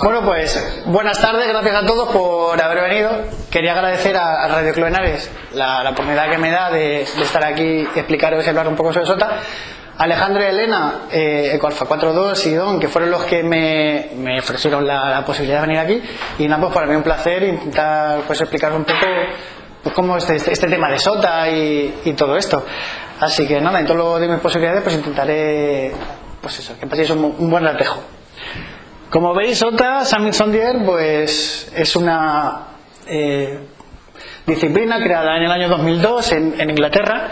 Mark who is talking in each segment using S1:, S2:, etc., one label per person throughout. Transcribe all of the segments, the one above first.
S1: Bueno, pues buenas tardes, gracias a todos por haber venido. Quería agradecer a Radio Club Henares la oportunidad que me da de estar aquí y explicaros y hablar un poco sobre SOTA. Alejandro y Elena, Ecoalfa 42 y Don, que fueron los que me ofrecieron la posibilidad de venir aquí. Y nada, pues para mí un placer intentar pues explicaros un poco pues, cómo este tema de SOTA y todo esto. Así que nada, en todo lo de mis posibilidades pues intentaré pues eso, que paséis un buen ratejo. Como veis, SOTA, Summit Sondier, pues es una disciplina creada en el año 2002 en Inglaterra.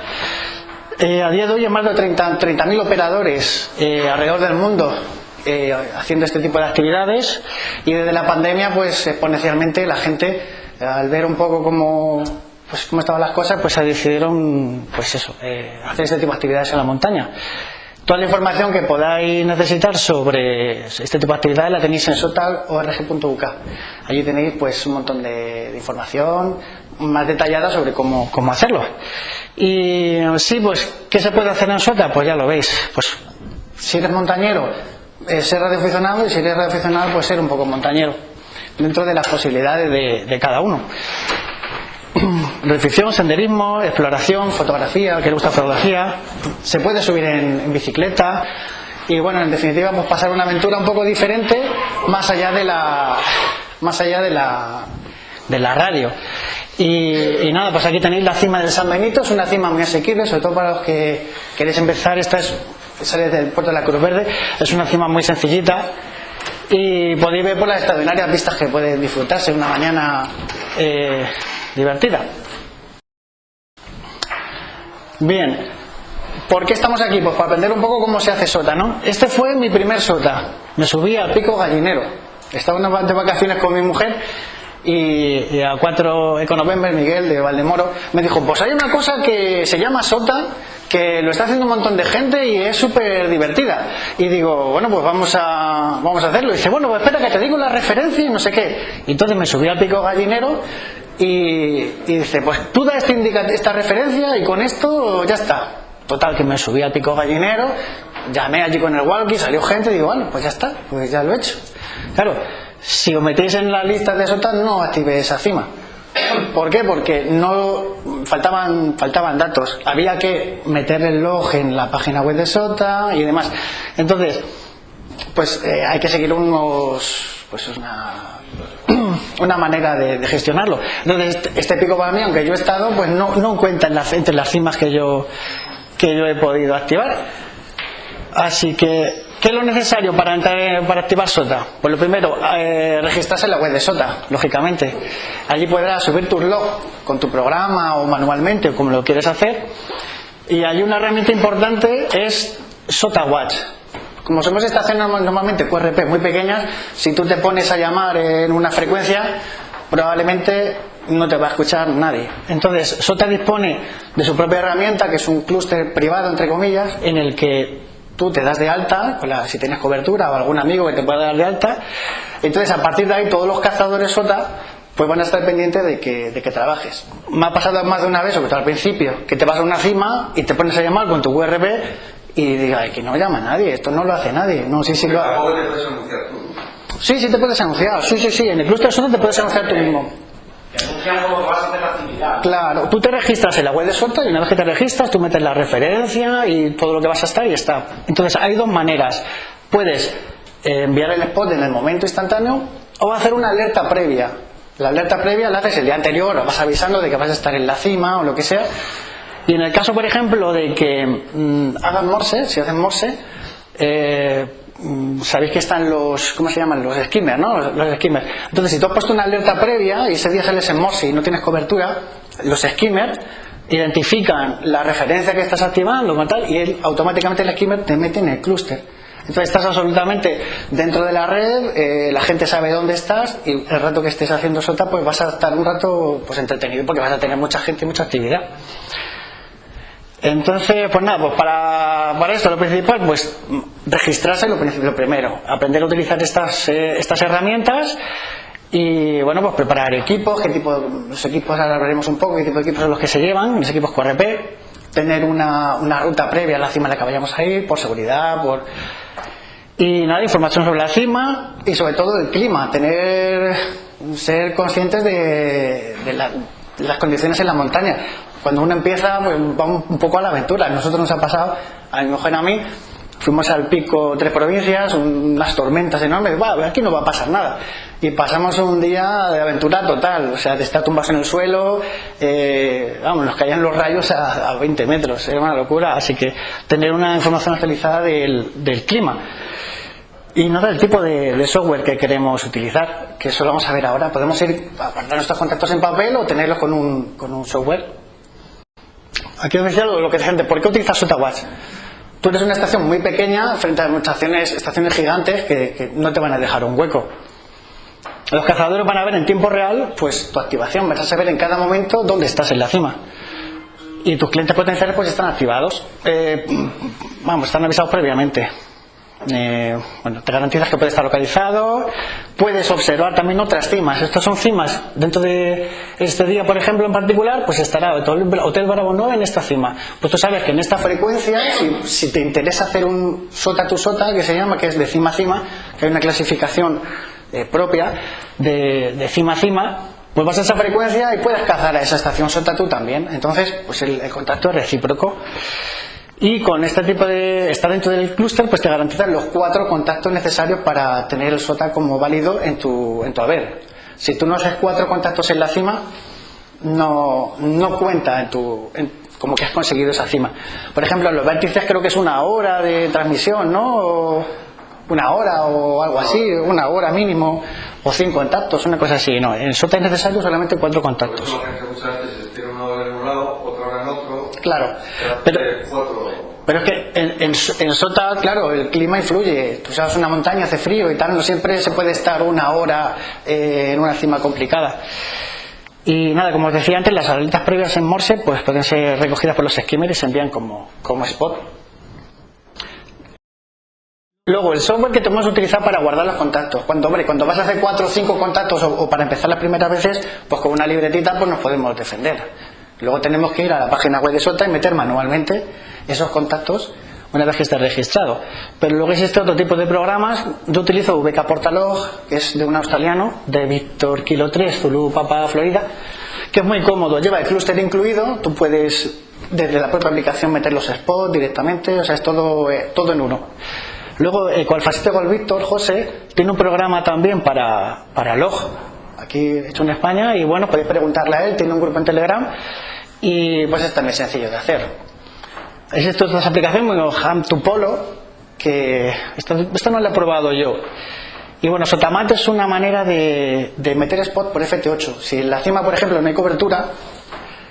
S1: A día de hoy hay más de 30.000 operadores alrededor del mundo haciendo este tipo de actividades, y desde la pandemia pues exponencialmente la gente, al ver un poco cómo estaban las cosas, pues se decidieron pues eso, hacer este tipo de actividades en la montaña. Toda la información que podáis necesitar sobre este tipo de actividades la tenéis en sotaorg.uk. Allí tenéis pues un montón de información más detallada sobre cómo hacerlo. Y sí, pues, ¿qué se puede hacer en SOTA? Pues ya lo veis. Pues si eres montañero, ser radioaficionado, y si eres radioaficionado, pues ser un poco montañero, dentro de las posibilidades de cada uno. Radioficción, senderismo, exploración, fotografía, al que le gusta fotografía, se puede subir en bicicleta y bueno, en definitiva pues pasar una aventura un poco diferente más allá de la radio. Y nada, pues aquí tenéis la cima del San Benito, es una cima muy asequible, sobre todo para los que queréis empezar. Esta sale del puerto de la Cruz Verde, es una cima muy sencillita y podéis ver por las extraordinarias vistas que pueden disfrutarse una mañana divertida. De ¿por qué estamos aquí? Pues para aprender un poco cómo se hace SOTA, ¿no? Este fue mi primer SOTA. Me subí al Pico Gallinero. Estaba de vacaciones con mi mujer y a 4 Econovember, Miguel de Valdemoro, me dijo, pues hay una cosa que se llama SOTA, que lo está haciendo un montón de gente y es súper divertida. Y digo, bueno, pues vamos a hacerlo. Y dice, bueno, pues espera que te digo la referencia y no sé qué. Y entonces me subí al Pico Gallinero y dice, pues tú da esta referencia y con esto ya está. Total, que me subí al Pico Gallinero, llamé allí con el walkie, salió gente y digo, bueno, pues ya está, pues ya lo he hecho. Claro, si os metéis en la lista de SOTA no activé esa cima. ¿Por qué? Porque no faltaban datos. Había que meter el log en la página web de SOTA y demás. Entonces, pues hay que seguir una manera de gestionarlo. Entonces, este pico para mí, aunque yo he estado, pues no cuenta entre las cimas que yo he podido activar. Así que, ¿qué es lo necesario para activar SOTA? Pues lo primero, registrarse en la web de SOTA, lógicamente. Allí podrás subir tus logs con tu programa o manualmente o como lo quieres hacer. Y hay una herramienta importante, es SOTA Watch. Como somos estaciones normalmente QRP muy pequeñas, si tú te pones a llamar en una frecuencia, probablemente no te va a escuchar nadie. Entonces, SOTA dispone de su propia herramienta, que es un clúster privado, entre comillas, en el que tú te das de alta, si tienes cobertura o algún amigo que te pueda dar de alta. Entonces, a partir de ahí, todos los cazadores SOTA pues van a estar pendientes de que trabajes. Me ha pasado más de una vez, sobre todo al principio, que te vas a una cima y te pones a llamar con tu QRP y digas, que no llama nadie, esto no lo hace nadie. No, sí lo hace.
S2: ¿Cómo te puedes anunciar tú?
S1: Sí, te puedes anunciar. Sí, en el clúster SOTA te puedes anunciar tú mismo.
S2: Te anuncian cómo vas a hacer la actividad.
S1: Claro, tú te registras en la web de SOTA y una vez que te registras tú metes la referencia y todo lo que vas a estar y está. Entonces hay dos maneras. Puedes enviar el spot en el momento instantáneo o hacer una alerta previa. La alerta previa la haces el día anterior, o vas avisando de que vas a estar en la cima o lo que sea. Y en el caso, por ejemplo, de que hagan Morse, si hacen Morse, sabéis que están ¿cómo se llaman? Los skimmers, ¿no? Los skimmers. Entonces, si tú has puesto una alerta previa y ese día sales en Morse y no tienes cobertura, los skimmers identifican la referencia que estás activando como tal, y automáticamente el skimmer te mete en el clúster. Entonces estás absolutamente dentro de la red, la gente sabe dónde estás y el rato que estés haciendo SOTA pues vas a estar un rato pues entretenido porque vas a tener mucha gente y mucha actividad. Entonces, pues nada, pues para esto lo principal, pues registrarse lo primero, aprender a utilizar estas herramientas y bueno, pues preparar equipos, los equipos ahora hablaremos un poco, qué tipo de equipos son los que se llevan, los equipos QRP, tener una ruta previa a la cima a la que vayamos a ir, por seguridad, Y nada, información sobre la cima y sobre todo el clima, ser conscientes de las condiciones en la montaña. Cuando uno empieza, pues va un poco a la aventura. A nosotros nos ha pasado, a mi mujer y a mí, fuimos al pico 3 provincias, unas tormentas enormes, aquí no va a pasar nada. Y pasamos un día de aventura total, o sea, de estar tumbados en el suelo, nos caían los rayos a 20 metros, era una locura. Así que tener una información actualizada del clima. Y nada, el tipo de software que queremos utilizar, que eso lo vamos a ver ahora. Podemos ir a guardar nuestros contactos en papel o tenerlos con un software. Aquí os decía lo que te gente, ¿por qué utilizas SOTA-Watch? Tú eres una estación muy pequeña frente a muchas estaciones gigantes que no te van a dejar un hueco. Los cazadores van a ver en tiempo real pues tu activación, vas a saber en cada momento dónde estás en la cima. Y tus clientes potenciales pues están activados, están avisados previamente. Te garantizas que puede estar localizado, puedes observar también otras cimas. Estas son cimas, dentro de este día por ejemplo en particular, pues estará Hotel Bravo 9 en esta cima. Pues tú sabes que en esta frecuencia, si te interesa hacer un SOTA to SOTA, que se llama, que es de cima a cima, que hay una clasificación propia de cima a cima, pues vas a esa frecuencia y puedes cazar a esa estación SOTA tú también. Entonces pues el contacto es recíproco. Y con este tipo de estar dentro del clúster, pues te garantizan los 4 contactos necesarios para tener el SOTA como válido en tu haber. Si tú no haces 4 contactos en la cima, no cuenta como que has conseguido esa cima. Por ejemplo, en los vértices creo que es 1 hora de transmisión, ¿no? O 1 hora o algo así, 1 hora mínimo, o 5 contactos, una cosa así. No, en SOTA es necesario solamente 4 contactos. Claro, pero es que en SOTA, claro, el clima influye. Tú sabes, una montaña hace frío y tal, no siempre se puede estar 1 hora en una cima complicada. Y nada, como os decía antes, las alertas previas en Morse pues pueden ser recogidas por los skimmers y se envían como spot. Luego, el software que tenemos que utilizar para guardar los contactos. Cuando vas a hacer 4 o 5 contactos o para empezar las primeras veces, pues con una libretita pues nos podemos defender. Luego tenemos que ir a la página web de SOTA y meter manualmente esos contactos una vez que esté registrado. Pero luego existe otro tipo de programas. Yo utilizo VK Portalog, que es de un australiano, de Víctor Kilo 3, Zulu Papa Florida, que es muy cómodo, lleva el clúster incluido, tú puedes desde la propia aplicación meter los spots directamente, o sea, es todo en uno. Luego, Qualfacete con Víctor, José, tiene un programa también para log, aquí hecho en España, y bueno, podéis preguntarle a él, tiene un grupo en Telegram, y pues es también sencillo de hacer. Existen otras aplicaciones como Ham2Polo, que esto no lo he probado yo. Y bueno, SOTAMAT es una manera de meter spot por FT8. Si en la cima, por ejemplo, no hay cobertura,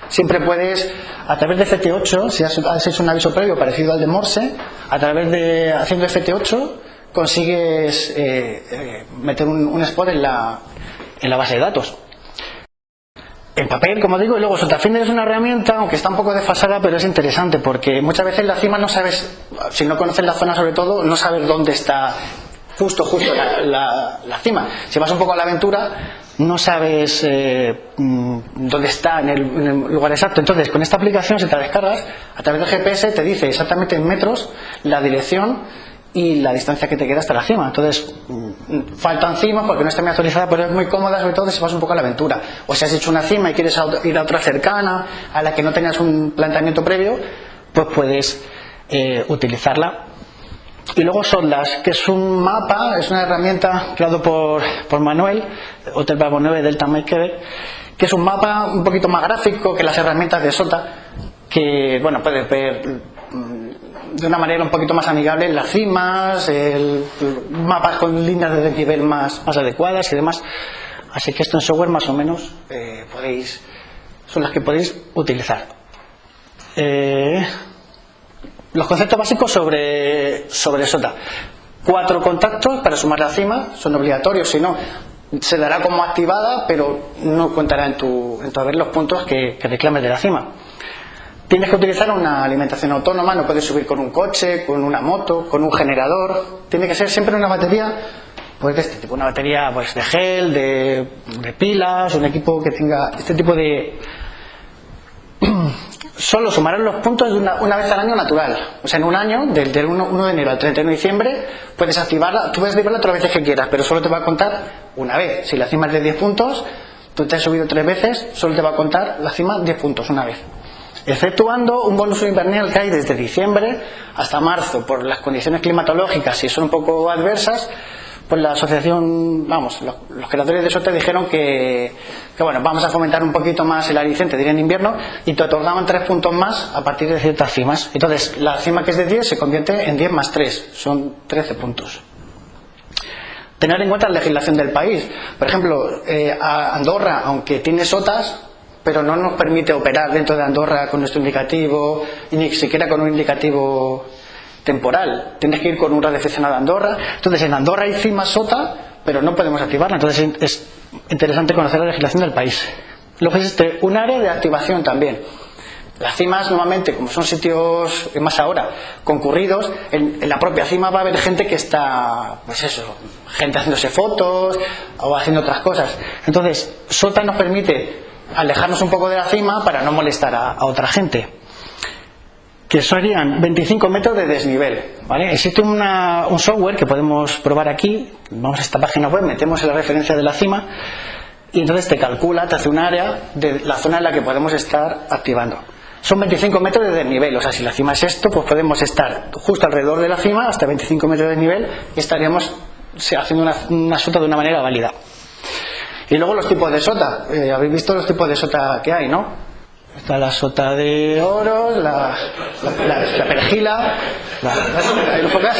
S1: siempre puedes, a través de FT8, si has hecho un aviso previo parecido al de Morse, haciendo FT8 consigues meter un spot en la base de datos. En papel, como digo, y luego SOTAFinder es una herramienta, aunque está un poco desfasada, pero es interesante, porque muchas veces en la cima no sabes, si no conoces la zona sobre todo, no sabes dónde está justo la cima. Si vas un poco a la aventura, no sabes dónde está en el lugar exacto. Entonces, con esta aplicación, si te la descargas, a través del GPS te dice exactamente en metros la dirección y la distancia que te queda hasta la cima. Entonces, faltan cimas porque no está muy actualizada, pero es muy cómoda, sobre todo si vas un poco a la aventura. O si has hecho una cima y quieres ir a otra cercana, a la que no tenías un planteamiento previo, pues puedes utilizarla. Y luego Sondas, que es un mapa, es una herramienta creado por Manuel, Hotel Bravo 9 Delta Mike Quebec, que es un mapa un poquito más gráfico que las herramientas de SOTA, que bueno, puedes ver de una manera un poquito más amigable las cimas, mapas con líneas de desnivel más adecuadas y demás. Así que esto en software más o menos son las que podéis utilizar. Los conceptos básicos sobre SOTA. 4 contactos para sumar la cima, son obligatorios, si no se dará como activada, pero no contará en tu haber los puntos que reclames de la cima. Tienes que utilizar una alimentación autónoma, no puedes subir con un coche, con una moto, con un generador. Tiene que ser siempre una batería pues de este tipo, una batería pues de gel, de pilas, un equipo que tenga este tipo de solo sumarán los puntos de una vez al año natural. O sea, en un año, del 1 de enero al 31 de diciembre, puedes activarla, tú puedes activarla todas las veces que quieras, pero solo te va a contar una vez. Si la cima es de 10 puntos, tú te has subido 3 veces, solo te va a contar la cima 10 puntos una vez. Exceptuando un bonus invernal que hay desde diciembre hasta marzo, por las condiciones climatológicas, si son un poco adversas, pues la asociación, los creadores de SOTA dijeron que bueno, vamos a fomentar un poquito más el aliciente de ir en invierno y te otorgaban 3 puntos más a partir de ciertas cimas. Entonces, la cima que es de 10 se convierte en 10 más 3, son 13 puntos. Tener en cuenta la legislación del país. Por ejemplo, Andorra, aunque tiene SOTAs, pero no nos permite operar dentro de Andorra con nuestro indicativo, y ni siquiera con un indicativo temporal. Tienes que ir con un radioaficionado a Andorra. Entonces, en Andorra hay cimas SOTA, pero no podemos activarla. Entonces, es interesante conocer la legislación del país. Luego existe un área de activación también. Las cimas, normalmente, como son sitios, más ahora, concurridos, en la propia cima va a haber gente que está, pues eso, gente haciéndose fotos o haciendo otras cosas. Entonces, SOTA nos permite alejarnos un poco de la cima para no molestar a otra gente, que serían 25 metros de desnivel, ¿vale? Existe un software que podemos probar aquí. Vamos a esta página web, metemos la referencia de la cima y entonces te calcula, te hace un área de la zona en la que podemos estar activando. Son 25 metros de desnivel, o sea, si la cima es esto, pues podemos estar justo alrededor de la cima hasta 25 metros de desnivel y estaríamos haciendo una SOTA de una manera válida. Y luego los tipos de SOTA. Habéis visto los tipos de SOTA que hay, ¿no? Está la SOTA de oros, la perejila, ¿ahí lo enfocas?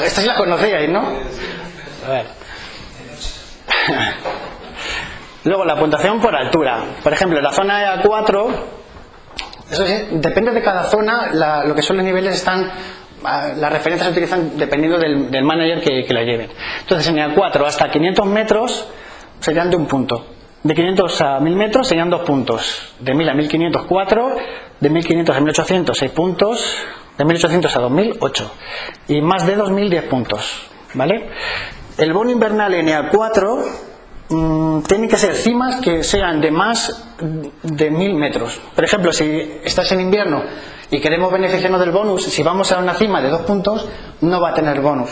S1: Estas sí las conocíais, ¿no? A ver. Luego la puntuación por altura. Por ejemplo, en la zona A4, eso sí, depende de cada zona, lo que son los niveles están, las referencias se utilizan dependiendo del manager que la lleven. Entonces, en A4 hasta 500 metros serían de un punto. De 500 a 1000 metros serían 2 puntos. De 1000 a 1500, 4. De 1500 a 1800, 6 puntos. De 1800 a 2000, 8. Y más de 2000, 10 puntos. ¿Vale? El bono invernal en A4 tiene que ser cimas que sean de más de 1000 metros. Por ejemplo, si estás en invierno y queremos beneficiarnos del bonus, si vamos a una cima de 2 puntos, no va a tener bonus.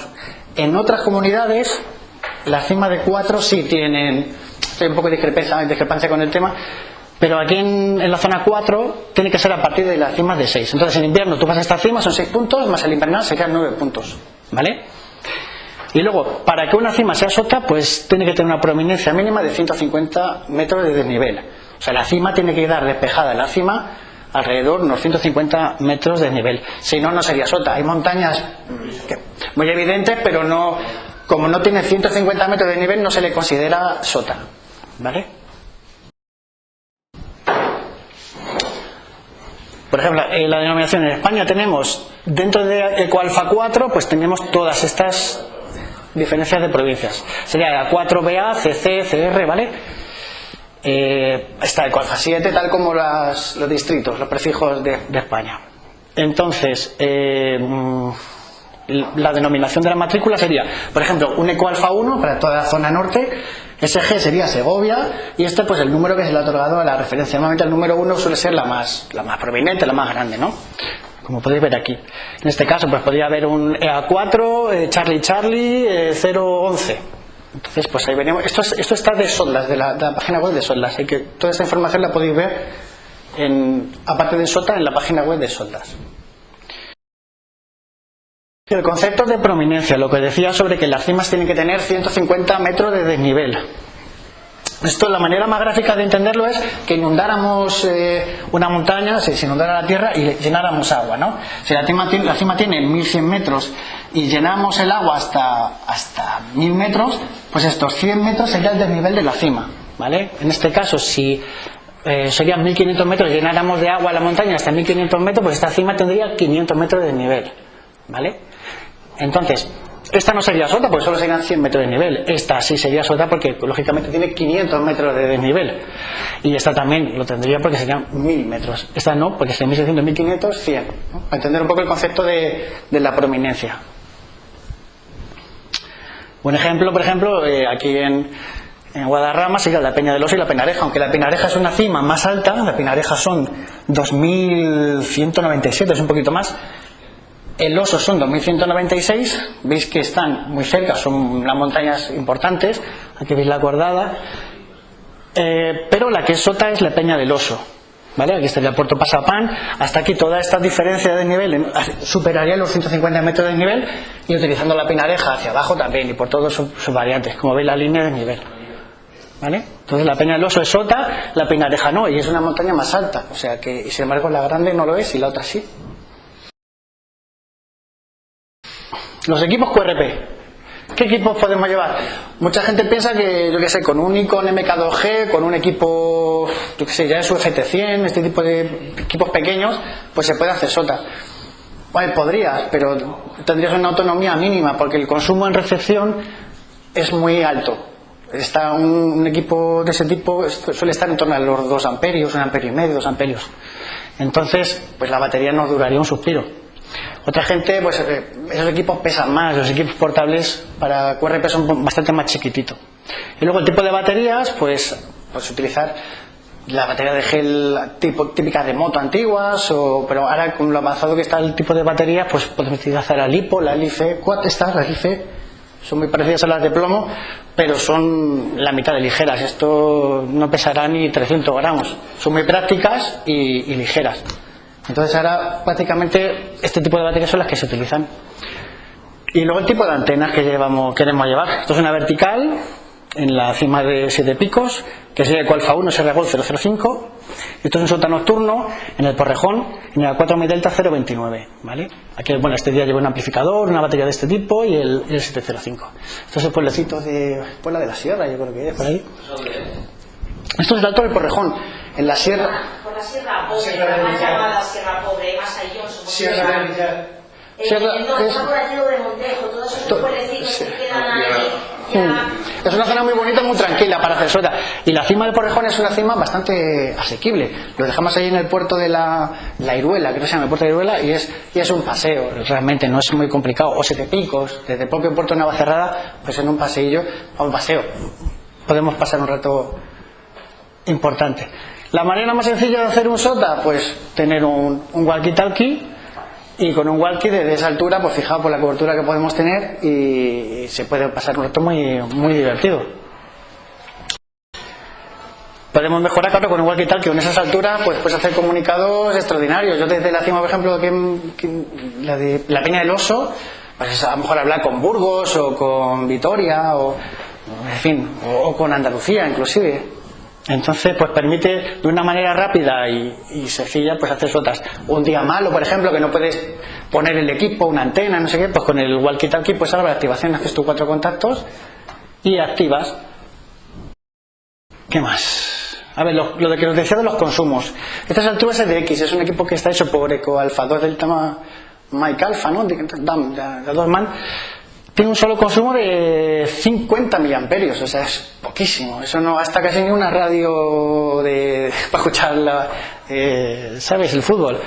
S1: En otras comunidades, la cima de 4 sí tienen. Hay un poco de discrepancia con el tema, pero aquí en la zona 4 tiene que ser a partir de las cimas de 6. Entonces en invierno tú vas a esta cima, son 6 puntos, más el invernal se quedan 9 puntos, ¿vale? Y luego, para que una cima sea SOTA, pues tiene que tener una prominencia mínima de 150 metros de desnivel. O sea, la cima tiene que quedar despejada, la cima alrededor de unos 150 metros de desnivel. Si no, no sería SOTA. Hay montañas muy evidentes, pero no, como no tiene 150 metros de desnivel, no se le considera SOTA. ¿Vale? Por ejemplo, la denominación en España tenemos, dentro de Ecoalfa 4, pues tenemos todas estas diferencias de provincias. Sería A4BA, CC, CR, ¿vale? Está Ecoalfa 7, tal como los distritos, los prefijos de España. Entonces, la denominación de la matrícula sería, por ejemplo, un Ecoalfa 1 para toda la zona norte. SG sería Segovia y este pues el número que se le ha otorgado a la referencia. Normalmente el número 1 suele ser la más prominente, la más grande, ¿no? Como podéis ver aquí. En este caso pues podría haber un EA4, Charlie, 011. Entonces pues ahí veremos. Esto está de SOTLAS, de la página web de SOTLAS. Así que toda esta información la podéis ver, aparte de SOTA, en la página web de SOTLAS. El concepto de prominencia, lo que decía sobre que las cimas tienen que tener 150 metros de desnivel. Esto, la manera más gráfica de entenderlo es que inundáramos una montaña, se inundara la tierra y llenáramos agua, ¿no? Si la cima tiene 1100 metros y llenamos el agua hasta 1000 metros, pues estos 100 metros sería el desnivel de la cima, ¿vale? En este caso, si serían 1500 metros y llenáramos de agua la montaña hasta 1500 metros, pues esta cima tendría 500 metros de desnivel, ¿vale? Entonces, esta no sería SOTA porque solo serían 100 metros de nivel. Esta sí sería SOTA porque lógicamente tiene 500 metros de desnivel. Y esta también lo tendría porque serían 1000 metros. Esta no, porque serían 1600, 1500, 100. ¿No? Para entender un poco el concepto de la prominencia. Un ejemplo, por ejemplo, aquí en En Guadarrama sigue la Peña del Oso y la Penareja, aunque la Penareja es una cima más alta, la Penareja son 2.197, es un poquito más. El Oso son 2.196, veis que están muy cerca, son las montañas importantes, aquí veis la acordada, pero la que es sota es la Peña del Oso, ¿vale? Aquí estaría Puerto Pasapán, hasta aquí toda esta diferencia de nivel superaría los 150 metros de nivel, y utilizando la Penareja hacia abajo también, y por todas sus variantes, como veis la línea de nivel, ¿vale? Entonces la Peña del Oso es sota, la Penareja no, y es una montaña más alta, o sea que, y sin embargo la grande no lo es y la otra sí. Los equipos QRP. ¿Qué equipos podemos llevar? Mucha gente piensa que, yo qué sé, con un Nikon MK2G, con un equipo, yo qué sé, ya es UFT100, este tipo de equipos pequeños, pues se puede hacer sota. Bueno, podrías, pero tendrías una autonomía mínima, porque el consumo en recepción es muy alto. Está un equipo de ese tipo suele estar en torno a los 2 amperios, 1,5 amperios, 2 amperios. Entonces, pues la batería nos duraría un suspiro. Otra gente, pues esos equipos pesan más, los equipos portables para QRP son bastante más chiquititos. Y luego el tipo de baterías, pues utilizar la batería de gel típicas de moto antiguas, pero ahora con lo avanzado que está el tipo de baterías, pues podemos utilizar la LiPo, la LiFe, las LiFe son muy parecidas a las de plomo, pero son la mitad de ligeras. Esto no pesará ni 300 gramos, son muy prácticas y ligeras. Entonces ahora prácticamente este tipo de baterías son las que se utilizan. Y luego el tipo de antenas que queremos llevar. Esto es una vertical en la cima de 7 picos, que es el Alfa 1 SRGOL 005. Esto es un sota nocturno en el Porrejón, en el 4 Mi Delta 029, ¿vale? Aquí, bueno, este día lleva un amplificador, una batería de este tipo y el 705. Esto es el pueblecito de Puebla de la Sierra, yo creo que es por ahí. Esto es el Alto del Porrejón, en la sierra.
S3: Por la Sierra Pobre, la más llamada Sierra Pobre, más allá,
S1: Sierra
S3: no, está por aquí de Montejo, todos esos pueblecitos que quedan ahí.
S1: Es una zona muy bonita, muy tranquila para hacer sota. Y la cima del Porrejón es una cima bastante asequible. Lo dejamos ahí en el puerto de la Iruela, creo que se llama el puerto de Iruela, y es un paseo, realmente no es muy complicado. O 7 picos, desde el propio puerto de Navacerrada, pues en un paseillo, a un paseo. Podemos pasar un rato importante. La manera más sencilla de hacer un sota, pues tener un walkie-talkie, y con un walkie desde esa altura, pues fijado por la cobertura que podemos tener, y se puede pasar un rato muy, muy divertido. Podemos mejorar, claro, con un walkie-talkie en esas alturas, pues puedes hacer comunicados extraordinarios. Yo desde la cima, por ejemplo, la de la Peña del Oso, pues a lo mejor hablar con Burgos o con Vitoria o en fin, o con Andalucía inclusive. Entonces, pues permite de una manera rápida y sencilla, pues hacer sotas. Un día malo, por ejemplo, que no puedes poner el equipo, una antena, no sé qué, pues con el walkie-talkie, pues ahora la activación, haces tus 4 contactos y activas. ¿Qué más? A ver, lo de que os decía de los consumos. Esta es el True SDX, es un equipo que está hecho por Eco Alpha 2 del tema Mike Alpha, ¿no? De 2 man. Tiene un solo consumo de 50 miliamperios, o sea, es poquísimo. Eso no gasta casi ni una radio para escuchar ¿sabes? El fútbol.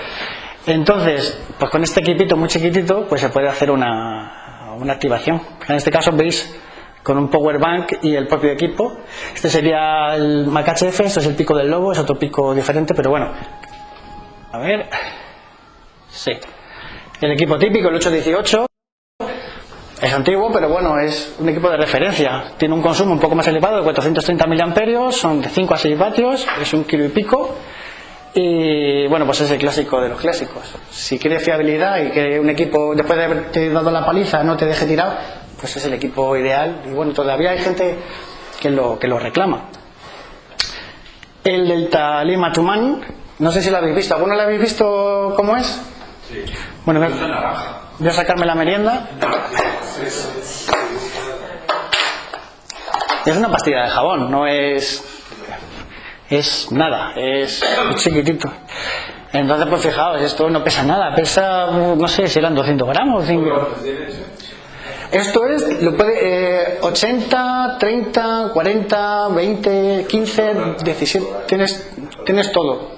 S1: Entonces, pues con este equipito muy chiquitito, pues se puede hacer una activación. En este caso veis con un power bank y el propio equipo. Este sería el Mac HF, esto es el pico del Lobo, es otro pico diferente, pero bueno. A ver. Sí. El equipo típico, el 818. Es antiguo, pero bueno, es un equipo de referencia. Tiene un consumo un poco más elevado, de 430 miliamperios, son de 5 a 6 vatios, es 1,5 kilos. Y bueno, pues es el clásico de los clásicos. Si quieres fiabilidad y que un equipo, después de haberte dado la paliza, no te deje tirado, pues es el equipo ideal. Y bueno, todavía hay gente que lo reclama. El Delta Lima Tuman, no sé si lo habéis visto. ¿Alguno lo habéis visto cómo es?
S2: Sí.
S1: Bueno, voy a sacarme la merienda. Es una pastilla de jabón, no es nada, es chiquitito. Entonces, pues fijaos, esto no pesa nada, pesa, no sé si eran 200 gramos. 5. Esto es, lo puede 80, 30, 40, 20, 15, 17, tienes todo.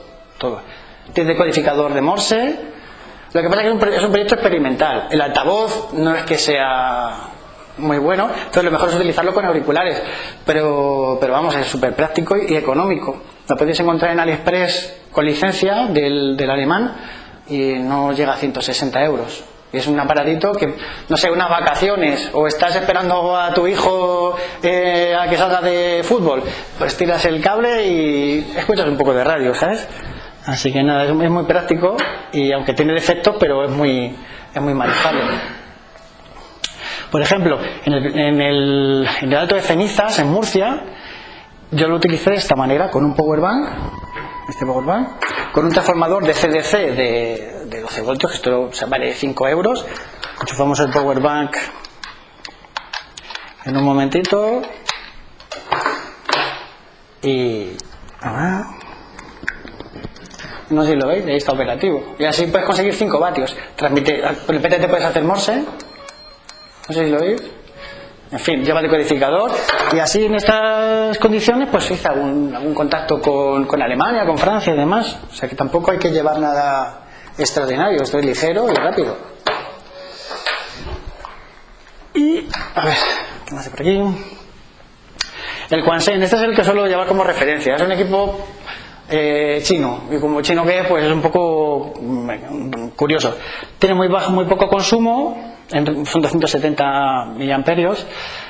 S1: Tienes decodificador de Morse. Lo que pasa es que es un proyecto experimental. El altavoz no es que sea muy bueno, entonces lo mejor es utilizarlo con auriculares, pero vamos, es súper práctico y económico. Lo podéis encontrar en AliExpress con licencia del alemán y no llega a 160 euros. Y es un aparatito que, no sé, unas vacaciones o estás esperando a tu hijo a que salga de fútbol, pues tiras el cable y escuchas un poco de radio, ¿sabes? Así que nada, es muy práctico y aunque tiene defectos, pero es muy manejable. Por ejemplo, en el Alto de Cenizas, en Murcia, yo lo utilicé de esta manera, con un powerbank, con un transformador de CDC de 12 voltios, que esto vale 5 euros. Enchufamos el powerbank en un momentito y... no sé si lo veis, ahí está operativo. Y así puedes conseguir 5 vatios. Transmite, con el PTT puedes hacer Morse. No sé si lo veis. En fin, lleva decodificador. Y así en estas condiciones pues hice algún contacto con Alemania, con Francia y demás. O sea que tampoco hay que llevar nada extraordinario. Esto es ligero y rápido. Y, a ver, ¿qué más hay por aquí? El Quansheng, este es el que suelo llevar como referencia. Es un equipo... chino, y como chino que es, pues es un poco curioso. Tiene muy poco consumo, son 270 miliamperios,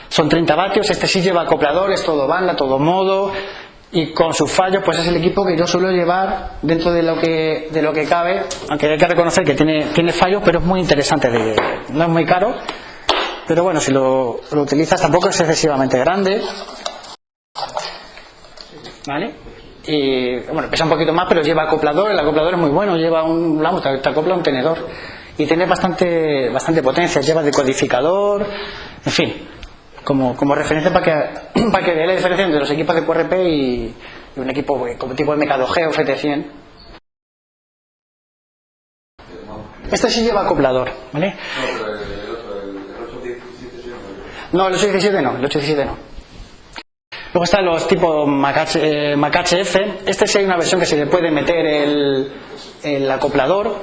S1: son 30 vatios. Este sí lleva acopladores, todo banda, todo modo, y con sus fallos, pues es el equipo que yo suelo llevar dentro de lo que cabe, aunque hay que reconocer que tiene fallos, pero es muy interesante, no es muy caro, pero bueno, si lo utilizas tampoco es excesivamente grande, ¿vale? Y bueno, pesa un poquito más, pero lleva acoplador. El acoplador es muy bueno, lleva te acopla un tenedor y tiene bastante potencia, lleva decodificador, en fin, como referencia para que veáis la diferencia entre los equipos de QRP y un equipo como tipo MK2G o FT100. Este sí lleva acoplador, ¿vale? No, el 817 no, el 817 no. Luego están los tipos MAC-HF. Este sí hay una versión que se le puede meter el acoplador.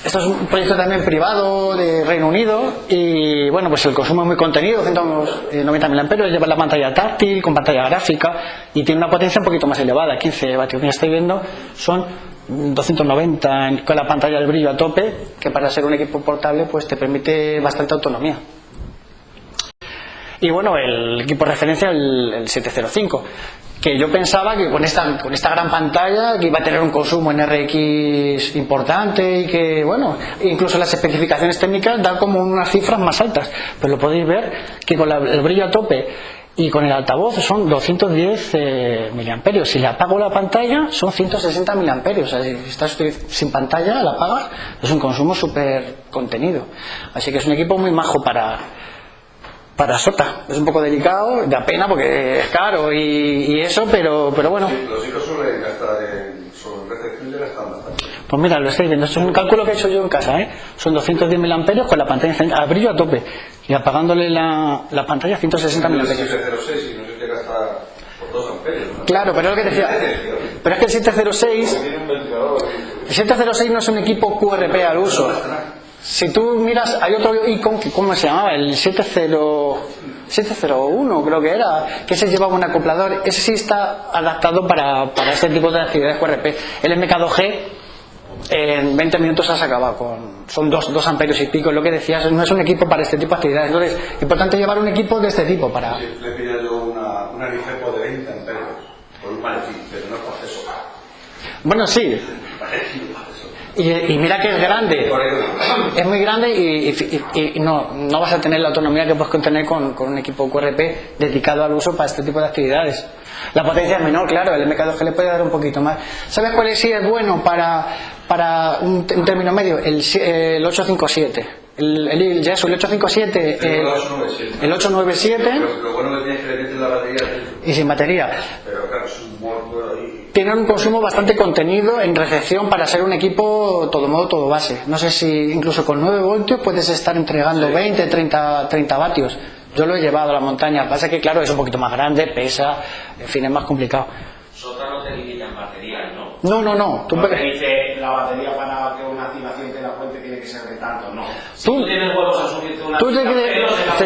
S1: Esto es un proyecto también privado de Reino Unido y bueno, pues el consumo es muy contenido, 190 mAh, lleva la pantalla táctil con pantalla gráfica y tiene una potencia un poquito más elevada, 15 vatios. Como estáis viendo, son 290 con la pantalla del brillo a tope, que para ser un equipo portable pues te permite bastante autonomía. Y bueno, el equipo de referencia, el 705, que yo pensaba que con esta gran pantalla que iba a tener un consumo en RX importante y que, bueno, incluso las especificaciones técnicas dan como unas cifras más altas, pero lo podéis ver que con el brillo a tope y con el altavoz son 210 miliamperios. Si le apago la pantalla son 160 miliamperios. O sea, si estás sin pantalla, la apagas, es un consumo súper contenido. Así que es un equipo muy majo para SOTA. Es un poco delicado, da pena porque es caro y eso, pero bueno.
S2: Sí, los hijos suelen gastar sobre recepción de la estándar.
S1: Pues mira, lo estáis viendo, esto es un cálculo que he hecho yo en casa, son 210 miliamperios con la pantalla a brillo a tope y apagándole la pantalla 160 miliamperios.
S2: 706 y no se te gasta por 2 amperios, ¿no?
S1: Claro, pero es lo que decía, pero es que el 706 no es un equipo QRP al uso. Si tú miras, hay otro icon que, ¿cómo se llamaba? El 701 creo que era, que ese llevaba un acoplador. Ese sí está adaptado para este tipo de actividades QRP. El MK2G en 20 minutos has acabado son 2 amperios y pico. Lo que decías, no es un equipo para este tipo de actividades. Entonces, es importante llevar un equipo de este tipo para...
S2: Sí, le pido yo una Nicepo de 20 amperios por un maletín, pero no es para eso.
S1: Bueno, sí. Y mira que es grande, es muy grande y no vas a tener la autonomía que puedes contener con un equipo QRP dedicado al uso para este tipo de actividades. La potencia es menor, claro, el MK2G le puede dar un poquito más. ¿Sabes cuál sí es bueno para un término medio? El 857. El 857, el 897.
S2: Lo bueno que tienes que le metes la batería
S1: y sin batería.
S2: Pero claro, es un muerto ahí.
S1: Tiene un consumo bastante contenido en recepción para ser un equipo todo modo, todo base. No sé si incluso con 9 voltios puedes estar entregando 20, 30 vatios. Yo lo he llevado a la montaña. Pasa que claro, es un poquito más grande, pesa, en fin, es más complicado.
S4: SOTA no te limita en baterías, ¿no?
S1: No.
S4: No te dice la batería para que una activación de la fuente tiene que ser de tanto, no.
S1: Tú
S4: tienes huevos a subirte una...
S1: Tú te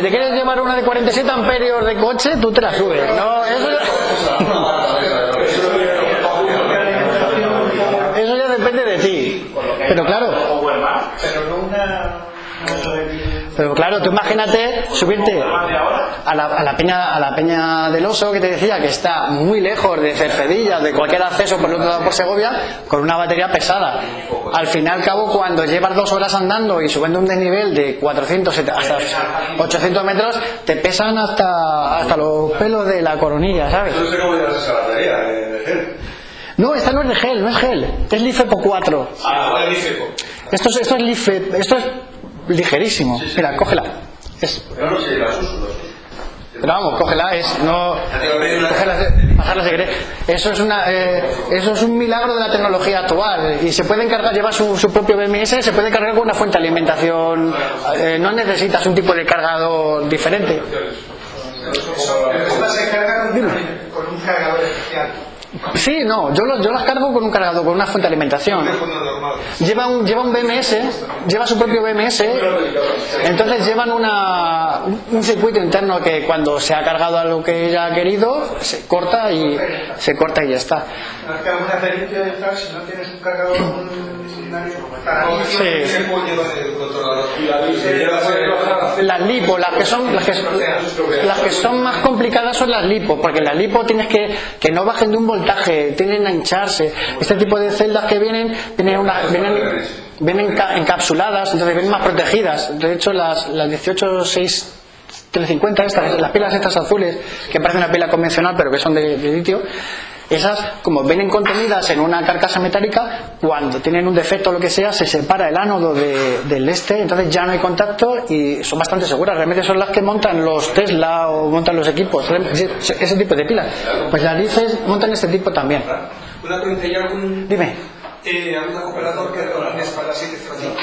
S1: quieres llevar una de 47 amperios de coche, tú te la subes. No, eso ya depende de ti. Pero claro. Pero claro, tú imagínate subirte a la peña del Oso, que te decía que está muy lejos de Cercedilla, de cualquier acceso por el otro lado por Segovia, con una batería pesada. Al fin y al cabo, cuando llevas 2 horas andando y subiendo un desnivel de 400 hasta 800 metros, te pesan hasta los pelos de la coronilla, ¿sabes?
S2: No sé cómo llevas esa batería de gel.
S1: No, esta no es de gel, no es gel, es LiFePO 4.
S2: Ah, la LiFePO.
S1: Esto es esto es ligerísimo. Mira, cógela.
S2: No sé, las uso.
S1: Pero vamos, cógela, pasarla si querés. Eso es un milagro de la tecnología actual. Y se pueden cargar, lleva su propio BMS, se puede cargar con una fuente de alimentación. No necesitas un tipo de cargador diferente.
S5: Se carga con un cargador especial.
S1: Sí, no, yo las cargo con un cargador, con una fuente de alimentación. Lleva un BMS, lleva su propio BMS, entonces llevan un circuito interno que cuando se ha cargado a lo que ella ha querido, se corta y ya está.
S5: No es que alguna pericia de estar, si no tienes un cargador
S1: las lipo, las que son más complicadas son las lipo, porque las lipo tienes que no bajen de un voltaje, tienen a hincharse. Este tipo de celdas que vienen encapsuladas, entonces vienen más protegidas. De hecho, las 18650, las pilas estas azules, que parecen una pila convencional pero que son de litio, esas, como vienen contenidas en una carcasa metálica, cuando tienen un defecto o lo que sea, se separa el ánodo del entonces ya no hay contacto y son bastante seguras. Realmente son las que montan los Tesla o montan los equipos, ese tipo de pilas. Pues las LiFes montan este tipo también.
S5: Una pregunta, ¿y algún operador que recomiendas para la 705?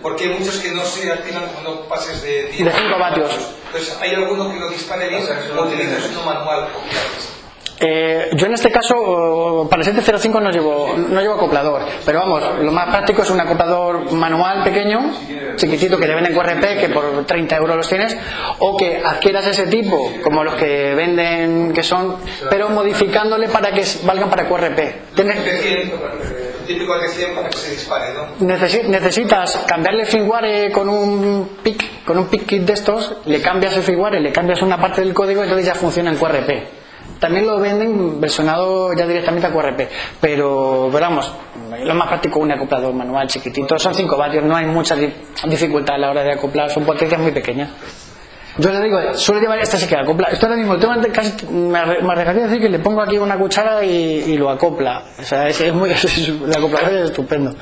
S5: Porque hay muchos que no se activan cuando pases de
S1: 5 vatios.
S5: Entonces, ¿hay alguno que lo dispare bien o utilizas uno manual?
S1: Yo en este caso para el 705 no llevo acoplador, pero vamos, lo más práctico es un acoplador manual pequeño, chiquitito, que te venden QRP, que por 30 euros los tienes, o que adquieras ese tipo, como los que venden, que son, pero modificándole para que valgan para QRP.
S5: Típico de 100 para que se dispare, ¿no?
S1: Necesitas cambiarle el firmware con un PIC kit de estos, le cambias el firmware, le cambias una parte del código y entonces ya funciona en QRP. También lo venden versionado ya directamente a QRP, pero vamos, lo más práctico es un acoplador manual chiquitito, son 5 vatios, no hay mucha dificultad a la hora de acoplar, son potencias muy pequeñas. Yo le digo, suele llevar esta sí que acopla. Esto ahora mismo, casi me arriesgaría a decir que le pongo aquí una cuchara y lo acopla. O sea, el acoplador es estupendo.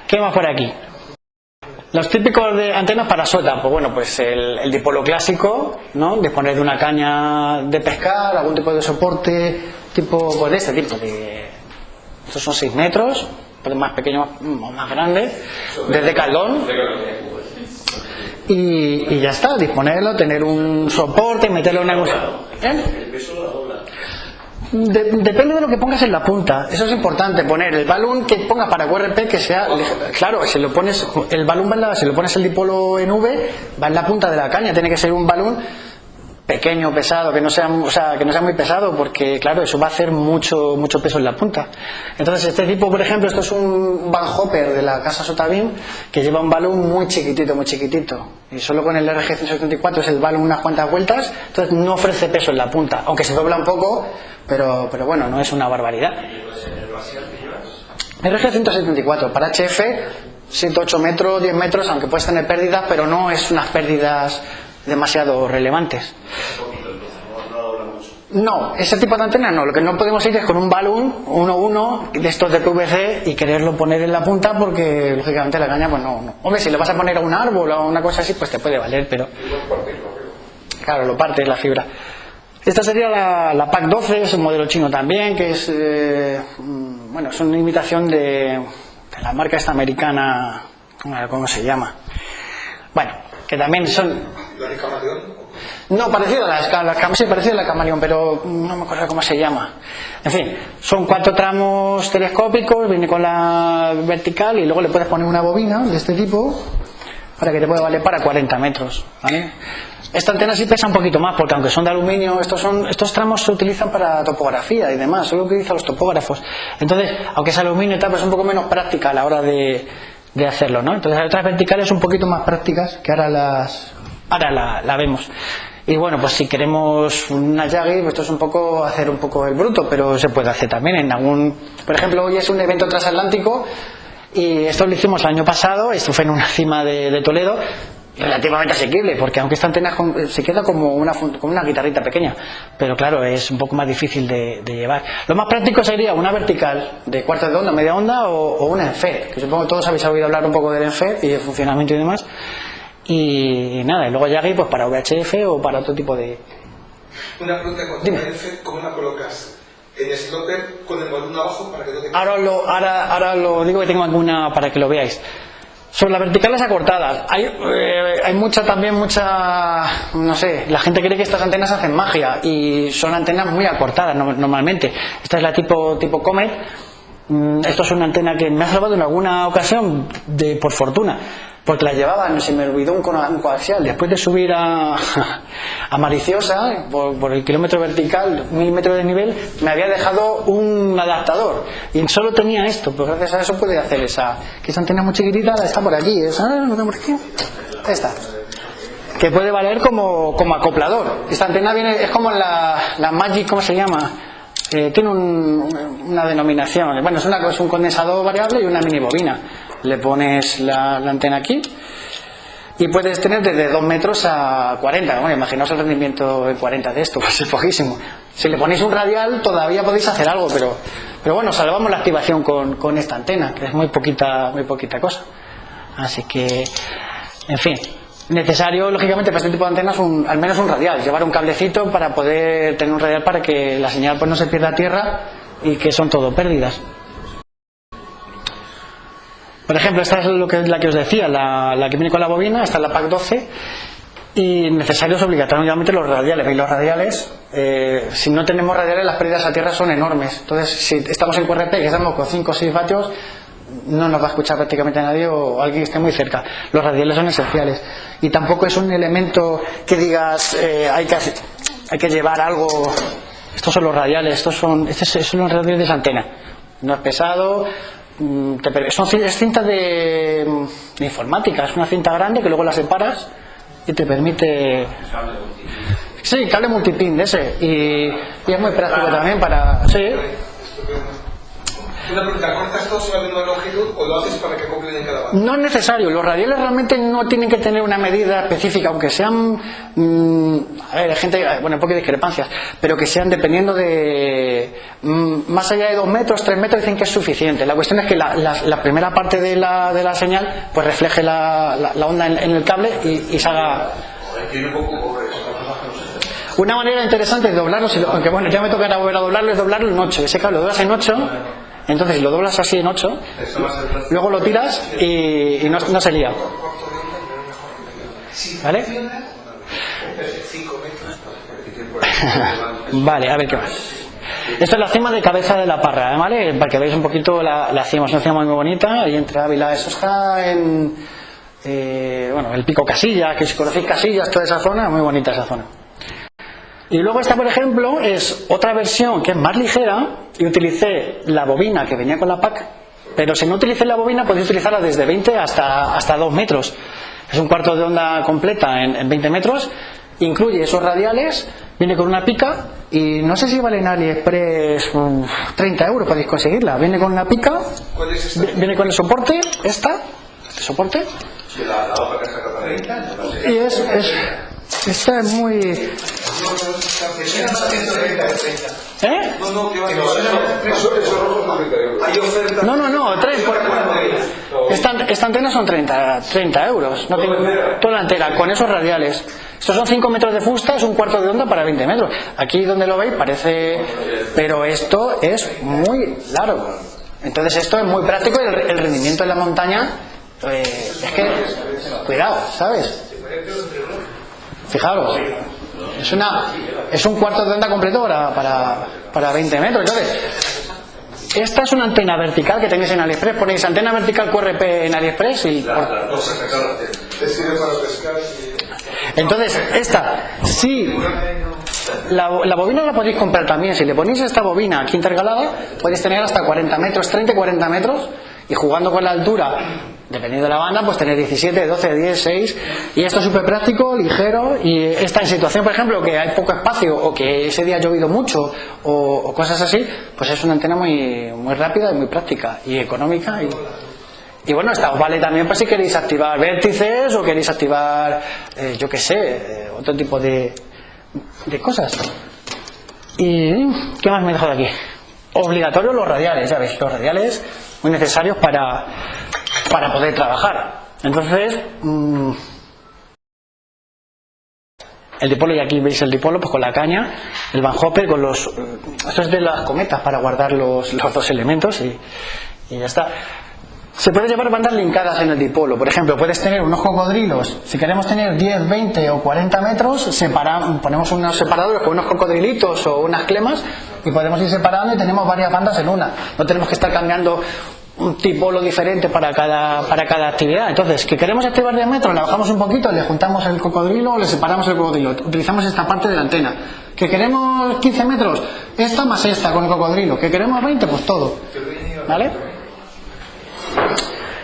S1: ¿Qué más por aquí? Los típicos de antenas para SOTA, pues bueno, pues el dipolo clásico, ¿no? Disponer de una caña de pescar, algún tipo de soporte, tipo, pues de este tipo de... Estos son 6 metros, pues más pequeños o más grandes, desde caldón. Y ya está, disponerlo, tener un soporte, meterlo en una cosa. Depende de lo que pongas en la punta, eso es importante, poner el balón que pongas para QRP que sea, claro, si lo pones, el balón si lo pones el dipolo en V, va en la punta de la caña, tiene que ser un balón pequeño, pesado, que no sea muy pesado, porque claro, eso va a hacer mucho peso en la punta. Entonces este tipo, por ejemplo, esto es un Van Hopper de la casa Sotabim, que lleva un balón muy chiquitito, y solo con el RG174 es el balón unas cuantas vueltas, entonces no ofrece peso en la punta, aunque se dobla un poco, pero bueno, no es una barbaridad. RG174 para HF 7, 8 metros, 10 metros, aunque puedes tener pérdidas, pero no es unas pérdidas demasiado relevantes. No, ese tipo de antena no. Lo que no podemos ir es con un balón 1-1 de estos de PVC y quererlo poner en la punta, porque lógicamente la caña pues no. Hombre, si le vas a poner a un árbol o a una cosa así, pues te puede valer, pero claro, lo partes la fibra. Esta sería la PAC 12, es un modelo chino también, que es bueno, es una imitación de la marca esta americana, ¿cómo se llama? Bueno, que también son...
S5: ¿La de Camaleón?
S1: No, parecido a la Camaleón, pero no me acuerdo cómo se llama. En fin, son 4 tramos telescópicos, viene con la vertical y luego le puedes poner una bobina de este tipo para que te pueda valer para 40 metros, ¿vale? Esta antena sí pesa un poquito más, porque aunque son de aluminio, estos tramos se utilizan para topografía y demás, son lo que utilizan los topógrafos. Entonces, aunque es aluminio y tal, pues es un poco menos práctica a la hora de hacerlo, ¿no? Entonces hay otras verticales un poquito más prácticas que ahora la vemos. Y bueno, pues si queremos una Yagi, pues esto es hacer un poco el bruto, pero se puede hacer también en algún... Por ejemplo, hoy es un evento transatlántico y esto lo hicimos el año pasado, esto fue en una cima de Toledo, relativamente asequible, porque aunque esta antena se queda como una guitarrita pequeña, pero claro, es un poco más difícil de llevar. Lo más práctico sería una vertical de cuarto de onda, media onda o una ENFED, que supongo que todos habéis oído hablar un poco del ENFED y de funcionamiento y demás. Y nada, y luego Yagi pues para VHF o para otro tipo de...
S5: Una pregunta con la ENFED, ¿cómo la colocas? ¿En el slopper con el volumen abajo para que no te...
S1: Ahora lo digo, que tengo alguna para que lo veáis. Sobre las verticales acortadas, hay mucha, no sé, la gente cree que estas antenas hacen magia y son antenas muy acortadas normalmente. Esta es la tipo Comet. Esto es una antena que me ha salvado en alguna ocasión por fortuna, porque la llevaba, se me olvidó un coaxial después de subir a Maliciosa por el kilómetro vertical, 1000 metros de nivel, me había dejado un adaptador y solo tenía esto, pues gracias a eso puede hacer esa antena muy chiquitita, está por aquí, esta, que puede valer como acoplador. Esta antena es como la Magic, ¿cómo se llama? Tiene una denominación, bueno, es un condensador variable y una mini bobina. Le pones la antena aquí y puedes tener desde 2 metros a 40. Bueno, imaginaos el rendimiento de 40 de esto, pues es poquísimo. Si le ponéis un radial todavía podéis hacer algo, pero bueno, salvamos la activación con esta antena, que es muy poquita cosa. Así que, en fin, necesario lógicamente para este tipo de antenas al menos un radial, llevar un cablecito para poder tener un radial para que la señal pues no se pierda a tierra y que son todo pérdidas. Por ejemplo, esta es la que os decía, la que viene con la bobina, esta es la PAC 12 y necesarios obligatoriamente los radiales. ¿Veis los radiales? Si no tenemos radiales las pérdidas a tierra son enormes. Entonces si estamos en QRP que estamos con 5 o 6 vatios no nos va a escuchar prácticamente nadie o alguien que esté muy cerca. Los radiales son esenciales y tampoco es un elemento que digas hay que llevar algo. Estos son los radiales, estos son los radiales de esa antena. No es pesado. Es cinta de informática, es una cinta grande que luego la separas y te permite... Sí, cable multipin de ese y es muy práctico también para... Sí.
S5: Una pregunta, ¿cortas todo sobre la misma longitud o lo haces para que acoplen en cada banda?
S1: No es necesario, los radiales realmente no tienen que tener una medida específica, aunque sean, a ver, hay gente, bueno, un poco de discrepancias, pero que sean dependiendo de, más allá de 2 metros, 3 metros dicen que es suficiente. La cuestión es que la primera parte de la señal pues refleje la onda en el cable y se haga... Una manera interesante de doblarlo, aunque bueno, ya me tocará volver a doblarlo, es doblarlo en 8. Ese cable lo doblas en 8, entonces lo doblas así en 8, luego lo tiras y no se lía. ¿Vale? Vale, a ver qué más. Esto es la cima de Cabeza de la Parra, ¿vale? Para que veáis un poquito la cima, es una cima muy bonita y entre Ávila, eso está en bueno, el Pico Casillas, que si conocéis Casillas, toda esa zona, muy bonita esa zona. Y luego esta, por ejemplo, es otra versión que es más ligera y utilicé la bobina que venía con la PAC, pero si no utilicé la bobina podéis utilizarla desde 20 hasta 2 metros. Es un cuarto de onda completa en 20 metros, incluye esos radiales, viene con una pica y no sé si vale en AliExpress 30 euros, podéis conseguirla. Viene con una pica, viene con el soporte, este soporte, y esta es muy... No, esta antena son 30 euros, no tengo, toda la entera, con esos radiales. Estos son 5 metros de fusta, es un cuarto de onda para 20 metros. Aquí donde lo veis parece... Pero esto es muy largo. Entonces esto es muy práctico y el rendimiento en la montaña... es que... Cuidado, ¿sabes? Fijaros, es un cuarto de onda completo para 20 metros. Entonces, esta es una antena vertical que tenéis en AliExpress. Ponéis antena vertical QRP en AliExpress y
S5: Te sirve para pescar
S1: Entonces, esta, sí, la bobina la podéis comprar también. Si le ponéis esta bobina aquí intercalada, podéis tener hasta 40 metros, 30 y 40 metros, y jugando con la altura, dependiendo de la banda, pues tener 17, 12, 10, 6, y esto es súper práctico, ligero, y esta en situación, por ejemplo, que hay poco espacio, o que ese día ha llovido mucho, o cosas así, pues es una antena muy rápida y muy práctica, y económica, y bueno, esta os vale también para si queréis activar vértices, o queréis activar, yo qué sé, otro tipo de cosas. ¿Y qué más me he dejado aquí? Obligatorios los radiales, ya veis, los radiales muy necesarios para poder trabajar. Entonces, el dipolo, y aquí veis el dipolo, pues con la caña, el Van Hopper, con los... Esto es de las cometas para guardar los dos elementos y ya está. Se puede llevar bandas linkadas en el dipolo. Por ejemplo, puedes tener unos cocodrilos. Si queremos tener 10, 20 o 40 metros, ponemos unos separadores con unos cocodrilitos o unas clemas y podemos ir separando y tenemos varias bandas en una. No tenemos que estar cambiando un dipolo diferente para cada actividad. Entonces, que queremos activar 10 metros, la bajamos un poquito, le juntamos el cocodrilo o le separamos el cocodrilo. Utilizamos esta parte de la antena. Que queremos 15 metros, esta más esta con el cocodrilo. Que queremos 20, pues todo. ¿Vale?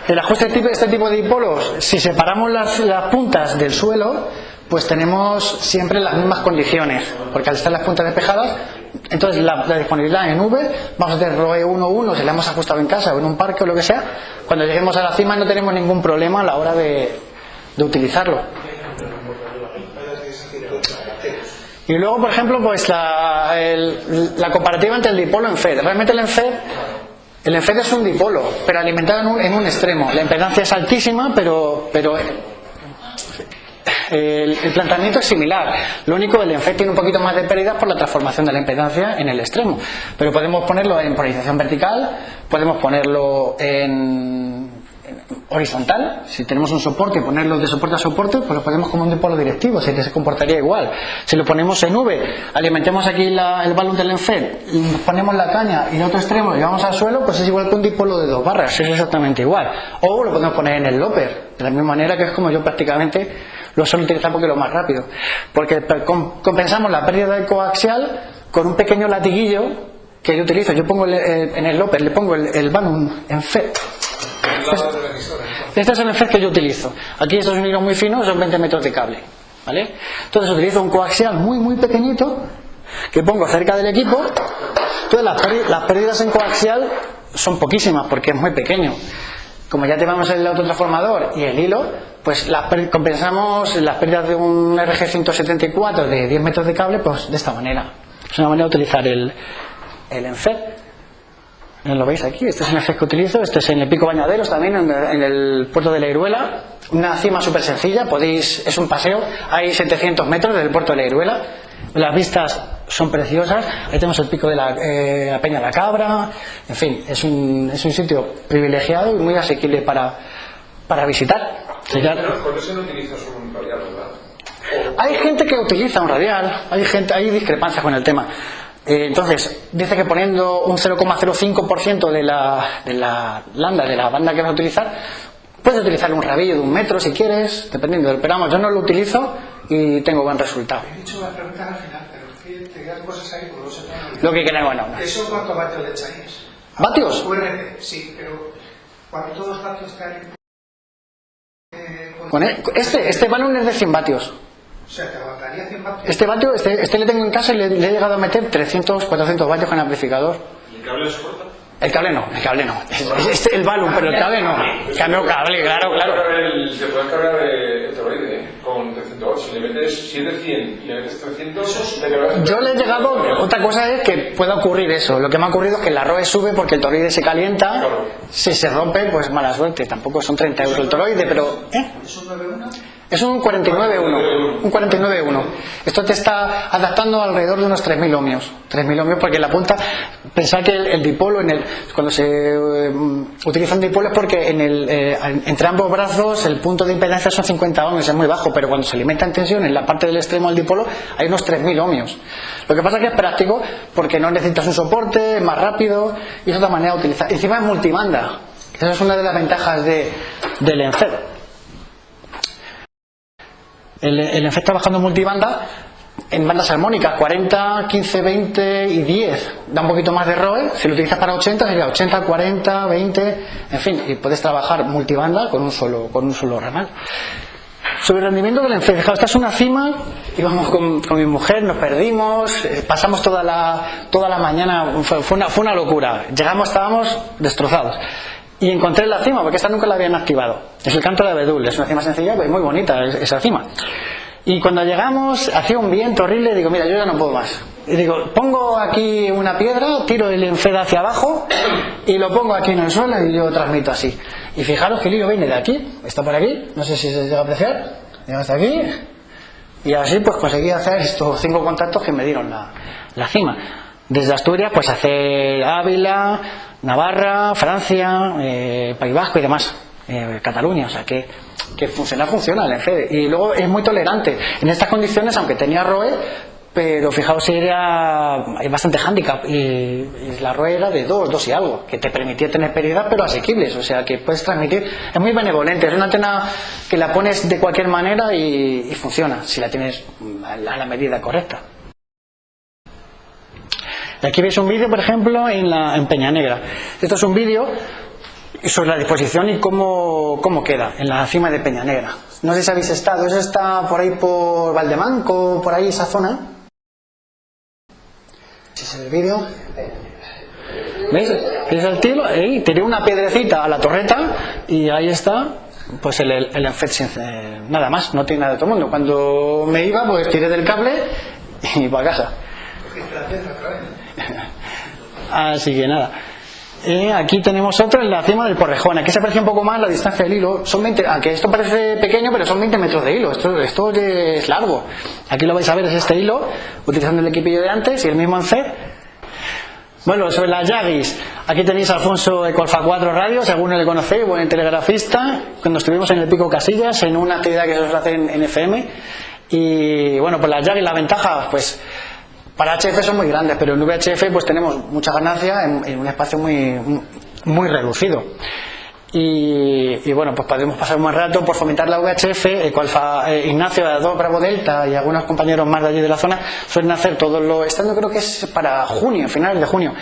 S1: El ajuste de este tipo de dipolos, si separamos las puntas del suelo, pues tenemos siempre las mismas condiciones, porque al estar las puntas despejadas, entonces la disponibilidad en V, vamos a tener ROE 1.1 si la hemos ajustado en casa o en un parque o lo que sea, cuando lleguemos a la cima no tenemos ningún problema a la hora de utilizarlo. Y luego, por ejemplo, pues la comparativa entre el dipolo en FED. Realmente el ENFED es un dipolo, pero alimentado en un extremo. La impedancia es altísima, pero el planteamiento es similar. Lo único, el ENFED tiene un poquito más de pérdidas por la transformación de la impedancia en el extremo. Pero podemos ponerlo en polarización vertical, podemos ponerlo en horizontal. Si tenemos un soporte y ponerlo de soporte a soporte, pues lo ponemos como un dipolo directivo, así que se comportaría igual. Si lo ponemos en V, alimentemos aquí el balón del ENFED, ponemos la caña y el otro extremo lo llevamos al suelo, pues es igual que un dipolo de 2 barras, es exactamente igual. O lo podemos poner en el lopper, de la misma manera, que es como yo prácticamente lo suelo utilizar porque es lo más rápido. Porque compensamos la pérdida de coaxial con un pequeño latiguillo que yo utilizo. Yo pongo en el lopper, le pongo el balón ENFED. Este es el ENFED que yo utilizo. Aquí esto es un hilo muy fino, son 20 metros de cable, ¿vale? Entonces utilizo un coaxial muy pequeñito que pongo cerca del equipo. Entonces las pérdidas en coaxial son poquísimas porque es muy pequeño. Como ya tenemos el autotransformador y el hilo, pues compensamos las pérdidas de un RG174 de 10 metros de cable, pues de esta manera. Es una manera de utilizar el ENFED. Lo veis aquí, este es el ENFED que utilizo, este es en el Pico Bañaderos también, en el puerto de la Iruela. Una cima súper sencilla, es un paseo, hay 700 metros desde el puerto de la Iruela. Las vistas son preciosas, ahí tenemos el pico de la Peña de la Cabra, en fin, es un sitio privilegiado y muy asequible para visitar.
S5: Con eso no utilizas un radial, ¿verdad?
S1: Hay gente que utiliza un radial, hay discrepancias con el tema. Entonces, dice que poniendo un 0,05% de la lambda, de la banda que vas a utilizar, puedes utilizar un rabillo de 1 metro si quieres, dependiendo. Pero vamos, yo no lo utilizo y tengo buen resultado.
S5: He dicho una pregunta al final, pero te quedan cosas ahí por
S1: lo que quieran, bueno.
S5: ¿Eso cuántos vatios le echáis?
S1: ¿Vatios?
S5: URP, sí, pero ¿cuántos vatios están?
S1: Este balón es de 100 vatios.
S5: O sea, ¿te aguantaría 100 vatios?
S1: Este vatio, este le tengo en casa y le he llegado a meter 300, 400 vatios con el amplificador.
S4: ¿Y el cable lo soporta?
S1: El cable no. Es el balón, pero el cable no. Cambio cable, claro.
S6: Se puede cargar el toroide con 308. Si le metes 700 y le metes 300, te cargas.
S1: Yo le he llegado. Otra cosa es que pueda ocurrir eso. Lo que me ha ocurrido es que la ROE sube porque el toroide se calienta. Claro. Si se rompe, pues mala suerte. Tampoco son 30 euros el toroide, pero.
S5: ¿Es un 9.1?
S1: Es un 49.1. Un 49.1. Esto te está adaptando alrededor de unos 3.000 ohmios. 3.000 ohmios porque la punta. Pensad que el dipolo, cuando se utiliza un dipolo es porque entre ambos brazos el punto de impedancia son 50 ohmios, es muy bajo, pero cuando se alimenta en tensión en la parte del extremo del dipolo hay unos 3.000 ohmios. Lo que pasa es que es práctico porque no necesitas un soporte, es más rápido y es otra manera de utilizar. Encima es multibanda. Esa es una de las ventajas del ENFED. El ENFET trabajando en multibanda, en bandas armónicas, 40, 15, 20 y 10. Da un poquito más de ROE. Si lo utilizas para 80, sería 80, 40, 20, en fin, y puedes trabajar multibanda con un solo ramal. Sobre el rendimiento del ENFET, fijaos, esta es una cima, íbamos con mi mujer, nos perdimos, pasamos toda la mañana, fue una locura. Llegamos, estábamos destrozados. Y encontré la cima, porque esta nunca la habían activado. Es el canto de abedul, es una cima sencilla, pero muy bonita esa cima. Y cuando llegamos, hacía un viento horrible, y digo, mira, yo ya no puedo más. Y digo, pongo aquí una piedra, tiro el ENFET hacia abajo y lo pongo aquí en el suelo y yo transmito así. Y fijaros que el hilo viene de aquí, está por aquí, no sé si se llega a apreciar, llega hasta aquí. Y así pues conseguí hacer estos 5 contactos que me dieron la cima. Desde Asturias, pues hacer Ávila, Navarra, Francia, País Vasco y demás, Cataluña, o sea que funciona el ENFET. Y luego es muy tolerante. En estas condiciones, aunque tenía ROE, pero fijaos si era bastante hándicap, y la ROE era de 2 y algo, que te permitía tener pérdidas pero asequibles, o sea que puedes transmitir, es muy benevolente, es una antena que la pones de cualquier manera y funciona, si la tienes a la medida correcta. Y aquí veis un vídeo, por ejemplo, en Peña Negra. Esto es un vídeo sobre la disposición y cómo queda en la cima de Peña Negra. No sé si habéis estado, eso está por ahí por Valdemanco, por ahí esa zona. Ese es el vídeo. ¿Veis? ¿Veis el tiro? Ahí tiré una piedrecita a la torreta y ahí está, pues el ENFET, nada más, no tiene nada de todo el mundo. Cuando me iba, pues tiré del cable y para casa. Así que nada. Aquí tenemos otro en la cima del Porrejón. Aquí se aprecia un poco más la distancia del hilo. Son 20, aunque esto parece pequeño, pero son 20 metros de hilo. Esto es largo. Aquí lo vais a ver, es este hilo, utilizando el equipillo de antes y el mismo ENFET. Bueno, sobre las Yagis, aquí tenéis a Alfonso de Colfa 4 Radio, según le conocéis, buen telegrafista, cuando estuvimos en el Pico Casillas, en una actividad que se suele hacer en FM. Y bueno, pues las Yagis, la ventaja, pues para HF son muy grandes, pero en VHF pues tenemos mucha ganancia en un espacio muy reducido. Y bueno, pues podemos pasar un buen rato por fomentar la VHF. Ignacio de 2 Bravo Delta y algunos compañeros más de allí de la zona suelen hacer todo lo estando, creo que es para junio, finales de junio.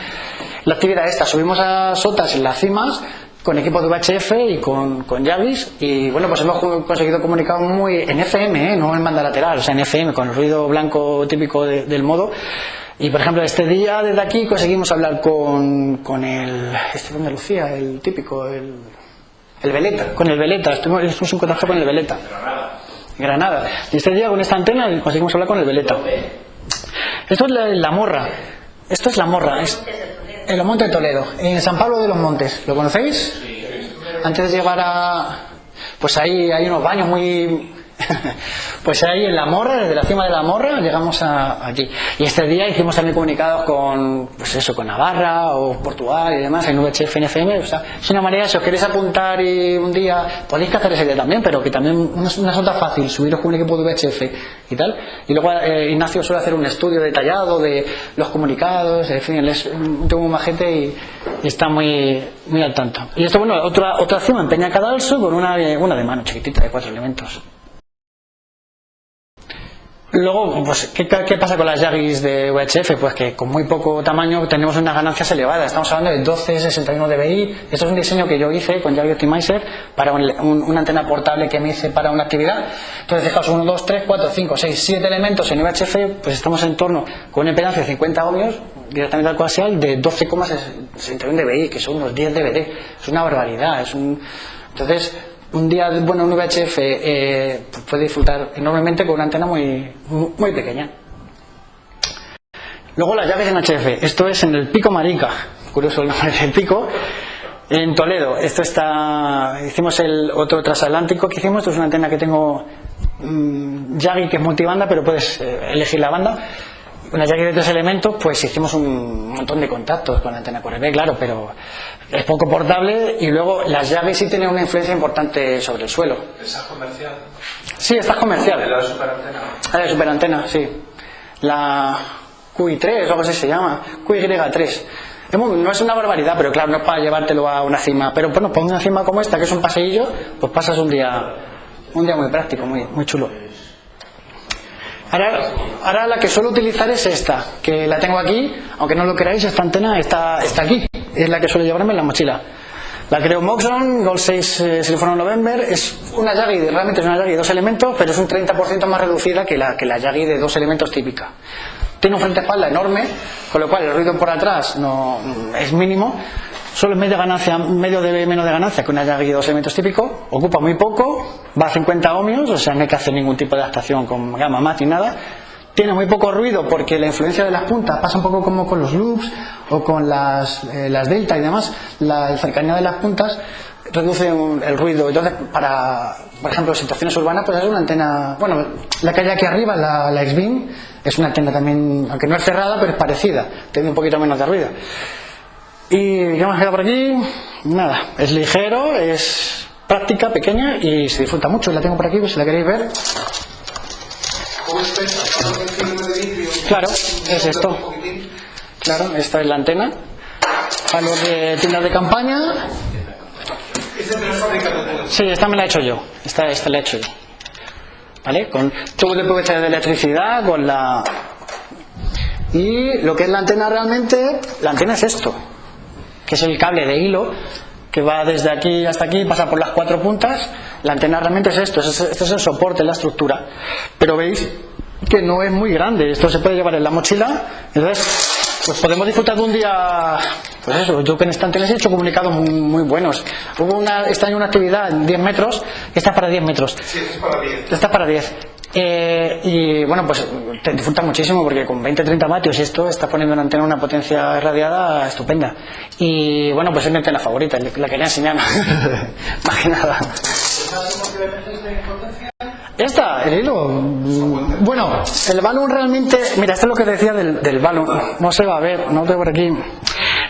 S1: La actividad esta, subimos a sotas en las cimas con equipos de VHF y con Yagis, y bueno, pues hemos conseguido comunicar muy en FM, no en banda lateral, o sea en FM, con el ruido blanco típico del modo. Y por ejemplo, este día desde aquí conseguimos hablar con el de Andalucía, el típico, el Veleta, con el Veleta, estuvimos en contacto con el Veleta. Granada. Y este día con esta antena conseguimos hablar con el Veleta. Esto es la Morra. Esto es la Morra, es en los Montes de Toledo, en San Pablo de los Montes. ¿Lo conocéis? Antes de llegar a... Pues ahí hay unos baños muy... Pues ahí en la Morra, desde la cima de la Morra, llegamos aquí. Y este día hicimos también comunicados con, pues eso, con Navarra o Portugal y demás, en VHF, en FM. O sea, es una manera, si os queréis apuntar y un día, podéis hacer ese día también, pero que también una sota fácil, subiros con un equipo de VHF y tal. Y luego Ignacio suele hacer un estudio detallado de los comunicados, en fin, tengo más gente y está muy al tanto. Y esto, bueno, otra cima en Peña Cadalso con una de mano chiquitita de 4 elementos. Luego, pues, ¿qué pasa con las Yagis de VHF? Pues que con muy poco tamaño tenemos unas ganancias elevadas. Estamos hablando de 12,61 dBi. Esto es un diseño que yo hice con Yagi Optimizer para una antena portable que me hice para una actividad. Entonces, fijaos, 1, 2, 3, 4, 5, 6, 7 elementos en VHF, pues estamos en torno con una impedancia de 50 ohmios directamente al coaxial de 12,61 dBi, que son unos 10 dBd. Es una barbaridad. Entonces, un día, bueno, un VHF puede disfrutar enormemente con una antena muy pequeña. Luego las Yagis en HF. Esto es en el Pico Marica, curioso el nombre del pico, en Toledo. Hicimos el otro transatlántico que hicimos. Esto es una antena que tengo Yagi, que es multibanda, pero puedes elegir la banda. Una Yagi de 3 elementos, pues hicimos un montón de contactos con la antena QRV, claro, pero es poco portable. Y luego las Yagi sí tienen una influencia importante sobre el suelo.
S5: ¿Esa es comercial?
S1: Sí, esta es comercial.
S5: ¿La superantena?
S1: La superantena, sí. La QI3 o algo así se llama, QY3. No es una barbaridad, pero claro, no es para llevártelo a una cima. Pero bueno, pon una cima como esta, que es un paseillo, pues pasas un día muy práctico, muy chulo. Ahora la que suelo utilizar es esta, que la tengo aquí, aunque no lo creáis, esta antena está aquí, es la que suelo llevarme en la mochila. La Creo Moxon Gold 6 Silphone November es una Yagi, realmente es una Yagi de 2 elementos, pero es un 30% más reducida que la Yagi de 2 elementos típica. Tiene un frente espalda enorme, con lo cual el ruido por atrás no es mínimo. Solo es medio de menos de ganancia que una Yagi de 2 elementos típico. Ocupa muy poco, va a 50 ohmios, o sea no hay que hacer ningún tipo de adaptación con gamma mat ni nada. Tiene muy poco ruido porque la influencia de las puntas pasa un poco como con los loops o con las delta y demás. La cercanía de las puntas reduce el ruido. Entonces, por ejemplo, situaciones urbanas, pues es una antena. Bueno, la que hay aquí arriba, la X-Beam, es una antena también, aunque no es cerrada, pero es parecida. Tiene un poquito menos de ruido. Y ¿qué más queda por aquí? Nada, es ligero, es práctica, pequeña y se disfruta mucho. La tengo por aquí, si la queréis ver. Claro, es esto. Claro, esta es la antena. A los de tiendas de campaña. Sí, esta me la he hecho yo. Esta la he hecho yo. ¿Vale? Con tubos de PVC de electricidad, con la. Y lo que es la antena realmente, la antena es esto, que es el cable de hilo que va desde aquí hasta aquí, pasa por las 4 puntas. La antena realmente es esto, este es el soporte, la estructura. Pero veis que no es muy grande, esto se puede llevar en la mochila, entonces pues podemos disfrutar de un día, pues eso. Yo con esta antena he hecho comunicados muy buenos. Hubo este año una actividad en 10 metros, esta es para 10 metros.
S5: Sí, esta es para 10.
S1: Esta es para 10. Y bueno, pues te disfrutas muchísimo porque con 20-30 vatios esto estás poniendo una antena, una potencia irradiada estupenda. Y bueno, pues es mi antena favorita, la quería enseñar. Más que nada. Esta, el hilo. Bueno, el balón realmente. Mira, esto es lo que decía del balón. No se va a ver, no lo tengo por aquí.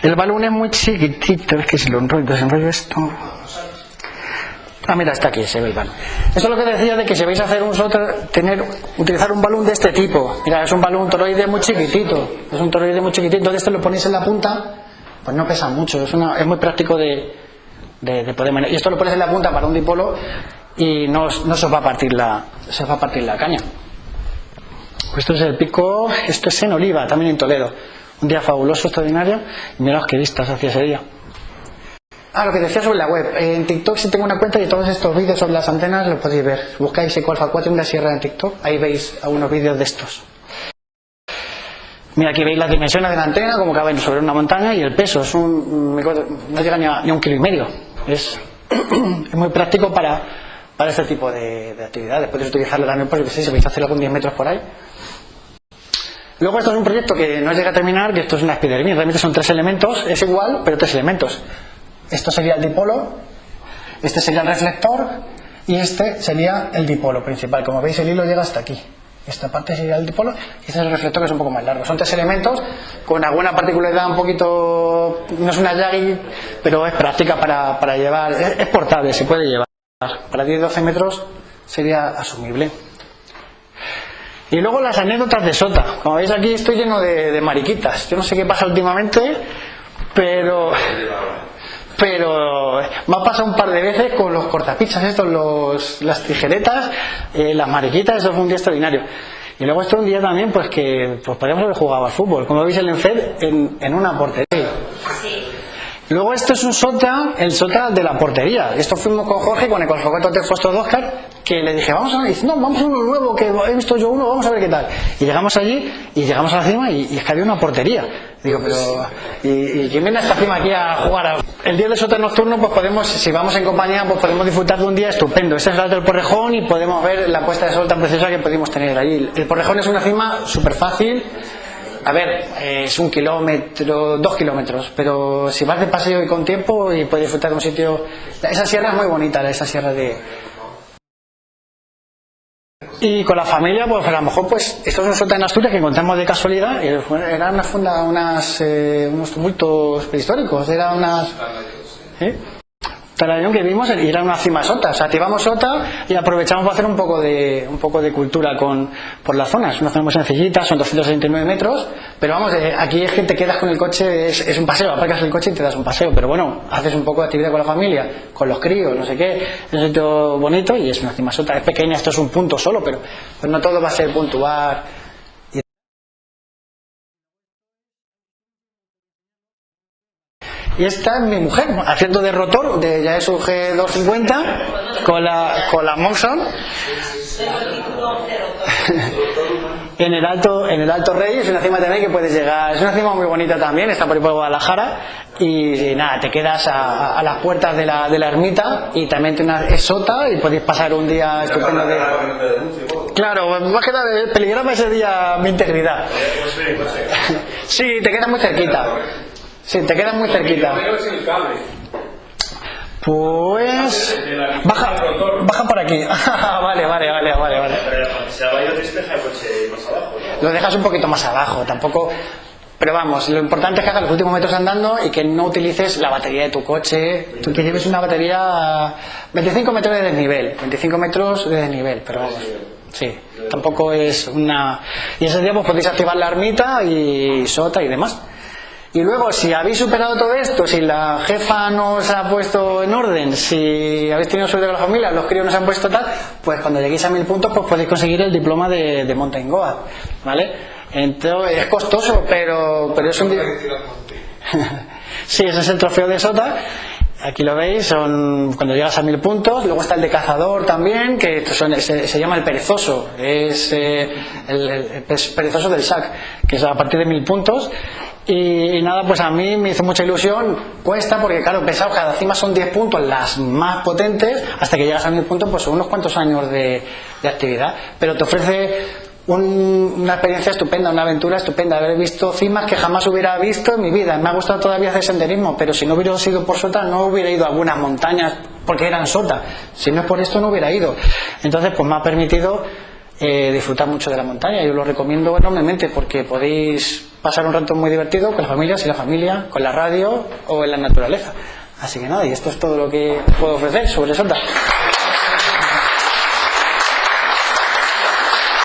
S1: El balón es muy chiquitito, es que si lo desenrollo esto. Ah, mira, está aquí, se ve el balón. Eso es lo que decía de que si vais a hacer utilizar un balón de este tipo. Mira, es un balón toroide muy chiquitito. Es un toroide muy chiquitito. Entonces esto lo ponéis en la punta, pues no pesa mucho. Es muy práctico de poder manejar. Y esto lo ponéis en la punta para un dipolo y no se os va a partir la caña. Pues esto es el pico, esto es en Oliva, también en Toledo. Un día fabuloso, extraordinario. Y miraos qué vistas hacía ese día. Lo que decía sobre la web. En TikTok sí tengo una cuenta y todos estos vídeos sobre las antenas los podéis ver. Buscáis Equalfa 4 en la sierra en TikTok, ahí veis algunos vídeos de estos. Mira, aquí veis las dimensiones de la antena, como caben sobre una montaña, y el peso no llega ni a 1,5 kilos. Es muy práctico para este tipo de actividades. Podéis utilizarlo también, pues, si vais a hacer algún 10 metros por ahí. Luego esto es un proyecto que no llega a terminar, que esto es una Spider-Man. Realmente son 3 elementos, es igual, pero 3 elementos. Esto sería el dipolo, este sería el reflector y este sería el dipolo principal. Como veis, el hilo llega hasta aquí. Esta parte sería el dipolo y este es el reflector, que es un poco más largo. Son 3 elementos con alguna particularidad un poquito. No es una Yagi, pero es práctica para llevar. Es portable, se puede llevar. Para 10-12 metros sería asumible. Y luego las anécdotas de Sota. Como veis, aquí estoy lleno de mariquitas. Yo no sé qué pasa últimamente, pero me ha pasado un par de veces con los cortapizzas estos, las tijeretas, las mariquitas. Eso fue un día extraordinario. Y luego esto un día también, pues que podríamos haber jugado al fútbol, como veis el Enfed, en una portería.
S3: Sí.
S1: Luego esto es el sota de la portería. Esto fuimos con Jorge, con el Colfogato de Fostos de Oscar, que le dije, vamos a uno nuevo, que he visto yo uno, vamos a ver qué tal. Y llegamos allí, y llegamos a la cima, y es que había una portería. Digo, pero ¿y quién viene a esta cima aquí a jugar? El día de sota nocturno, pues podemos, si vamos en compañía, pues podemos disfrutar de un día estupendo. Este es el Alto del Porrejón y podemos ver la puesta de sol tan preciosa que pudimos tener allí. El Porrejón es una cima súper fácil. A ver, es 1 kilómetro, 2 kilómetros, pero si vas de paseo y con tiempo y puedes disfrutar de un sitio. Esa sierra es muy bonita, esa sierra de. Y con la familia, pues a lo mejor, pues esto es un sota en Asturias que encontramos de casualidad. Eran unos tumultos prehistóricos, eran unas. Talayón que vimos y era una cima sota, o sea, activamos sota y aprovechamos para hacer un poco de cultura por la zona. Es una zona muy sencillita, son 269 metros, pero vamos, aquí es que te quedas con el coche, es un paseo, aparcas el coche y te das un paseo, pero bueno, haces un poco de actividad con la familia, con los críos, no sé qué, es un sitio bonito y es una cima sota, es pequeña, esto es un punto solo, pero pues no todo va a ser puntuar. Y esta es mi mujer, haciendo de rotor, de Yaesu G250, con la Monson. en el Alto Rey, es una cima también que puedes llegar, es una cima muy bonita también, está por ahí por Guadalajara, y nada, te quedas a las puertas de la ermita, y también es sota, y podéis pasar un día estupendo de... Claro, más que nada peligraba ese día mi integridad. Sí, te quedas muy cerquita. Sí, te quedas muy cerquita. Pues... Baja por aquí. Vale.
S7: Pero si la despeja el coche más abajo, ¿no?
S1: Lo dejas un poquito más abajo, tampoco... Pero vamos, lo importante es que hagas los últimos metros andando y que no utilices la batería de tu coche, que lleves una batería 25 metros de desnivel, 25 metros de desnivel, pero vamos, sí, tampoco es una... Y ese día pues podéis activar la ermita y sota y demás. Y luego, si habéis superado todo esto, si la jefa no os ha puesto en orden, si habéis tenido suerte con la familia, los críos no se han puesto tal, pues cuando lleguéis a 1000 puntos, pues podéis conseguir el diploma de Mountain Goat, ¿vale? Entonces, es costoso, pero es un... Sí, ese es el trofeo de sota. Aquí lo veis, son cuando llegas a 1000 puntos. Luego está el de cazador también, que se llama el perezoso. Es el perezoso del SAC, que es a partir de 1000 puntos. Y nada, pues a mí me hizo mucha ilusión. Cuesta porque, claro, pensaos, cada cima son 10 puntos, las más potentes. Hasta que llegas a 1000 puntos, pues son unos cuantos años de actividad. Pero te ofrece una experiencia estupenda, una aventura estupenda. Haber visto cimas que jamás hubiera visto en mi vida. Me ha gustado todavía hacer senderismo, pero si no hubiera sido por sota, no hubiera ido a algunas montañas porque eran sota. Si no es por esto, no hubiera ido. Entonces, pues me ha permitido disfrutar mucho de la montaña. Yo lo recomiendo enormemente porque podéis pasar un rato muy divertido con la familia, sin la familia, con la radio o en la naturaleza. Así que nada, y esto es todo lo que puedo ofrecer sobre sota.